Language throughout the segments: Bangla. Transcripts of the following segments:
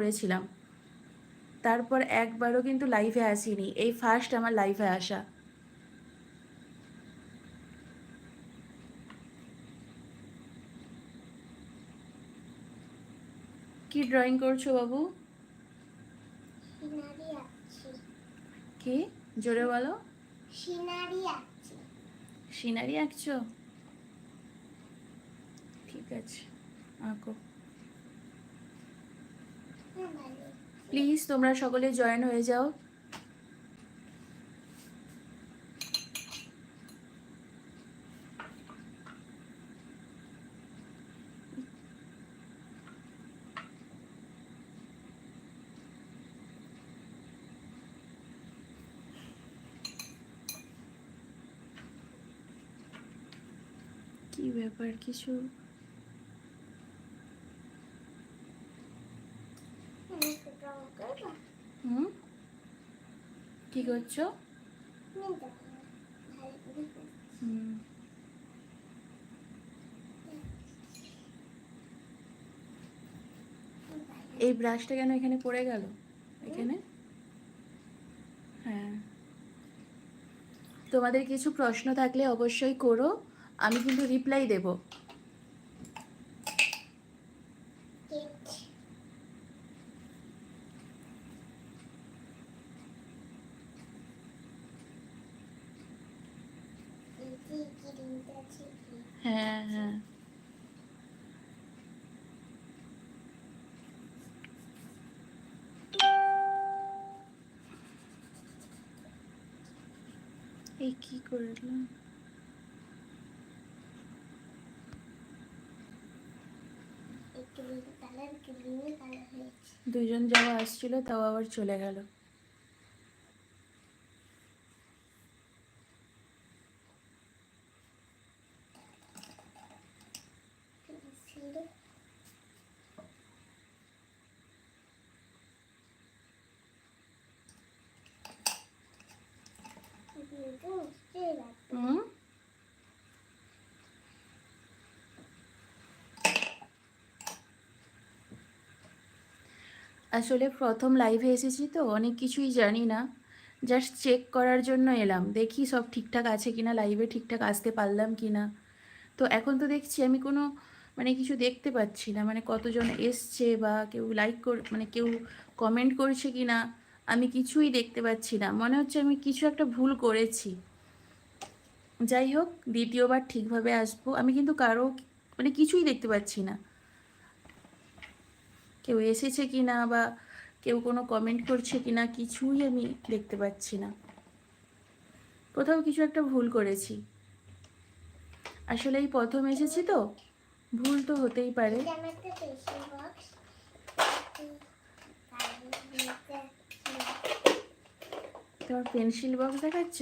করেছিলাম, তারপর একবারও কিন্তু লাইভে আসিনি, এই ফার্স্ট আমার লাইভে আসা। কি ড্রয়িং করছো বাবু? কি জোরে বলো? সিনারি আঁকছো? ঠিক আছে, আঁকো। প্লিজ তোমরা সকলে জয়েন হয়ে যাও। কি ব্যাপার কিছু? হুম, কি করছো? হুম, এই ব্রাশটা কেন এখানে পড়ে গেল? এখানে, হ্যাঁ। তোমাদের কিছু প্রশ্ন থাকলে অবশ্যই করো, আমি কিন্তু রিপ্লাই দেব। হ্যাঁ হ্যাঁ, এই কি করলাম? দুজন যাওয়া আসছিল, তাও আবার চলে গেল। হুম, আসলে প্রথম লাইভে এসেছি তো অনেক কিছুই জানি না, জাস্ট চেক করার জন্য এলাম, দেখি সব ঠিকঠাক আছে কিনা, লাইভে ঠিকঠাক আসতে পারলাম কিনা। তো এখন তো দেখছি আমি কোনো মানে কিছু দেখতে পাচ্ছি না, মানে কতজন এসছে বা কেউ লাইক মানে কেউ কমেন্ট করছে কি না, আমি কিছুই দেখতে পাচ্ছি না, মনে হচ্ছে আমি কিছু একটা ভুল করেছি। যাই হোক, দ্বিতীয়বার ঠিকভাবে আসবো। আমি কিন্তু কারো মানে কিছুই দেখতে পাচ্ছি না, কেউ এসেছে কি না বা কেউ কোনো কমেন্ট করছে কি না, কিছুই আমি দেখতে পাচ্ছি না। কোথাও কিছু একটা ভুল করেছি, আসলে এই প্রথম এসেছি তো, ভুল তো হতেই পারে। তোমার পেন্সিল বক্স দেখাচ্ছ?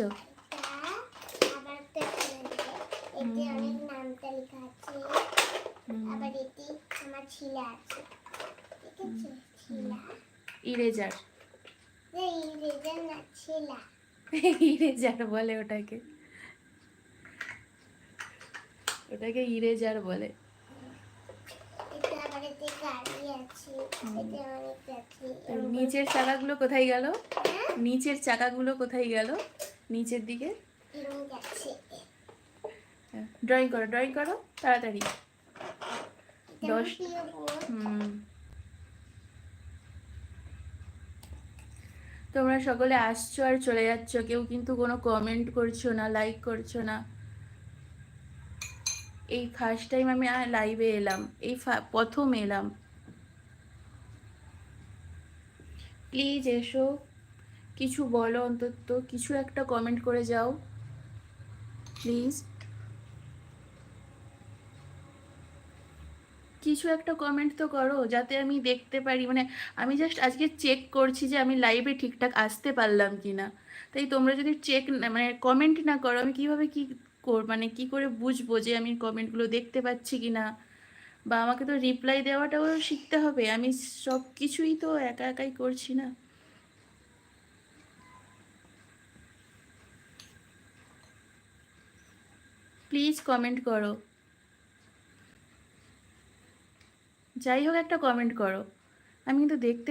ইরেজার, ইরেজার বলে ওটাকে, ওটাকে ইরেজার বলে। নিচের চাকাগুলো কোথায় গেল? নিচের চাকাগুলো কোথায় গেল? নিচের দিকে ড্রয়িং করো, ড্রয়িং করো তাড়াতাড়ি। 10, তোমরা সকলে আসছো আর চলে যাচ্ছ, কেউ কিন্তু কোনো কমেন্ট করছো না, লাইক করছো না। এই ফার্স্ট টাইম আমি লাইভে এলাম, এই প্রথম এলাম। প্লিজ এসো, কিছু বলো, অন্তত কিছু একটা কমেন্ট করে যাও প্লিজ। কিছু একটা কমেন্ট তো করো যাতে আমি দেখতে পারি, মানে আমি জাস্ট আজকে চেক করছি যে আমি লাইভে ঠিকঠাক আসতে পারলাম কি না। তাই তোমরা যদি চেক মানে কমেন্ট না করো, আমি কিভাবে কি মানে কি করে বুঝবো যে আমি কমেন্টগুলো দেখতে পাচ্ছি কি না? বা আমাকে তো রিপ্লাই দেওয়াটাও শিখতে হবে, আমি সব কিছুই তো একা একাই করছি না। প্লিজ কমেন্ট করো, যাই হোক একটা কমেন্ট করো, আমি কিন্তু দেখতে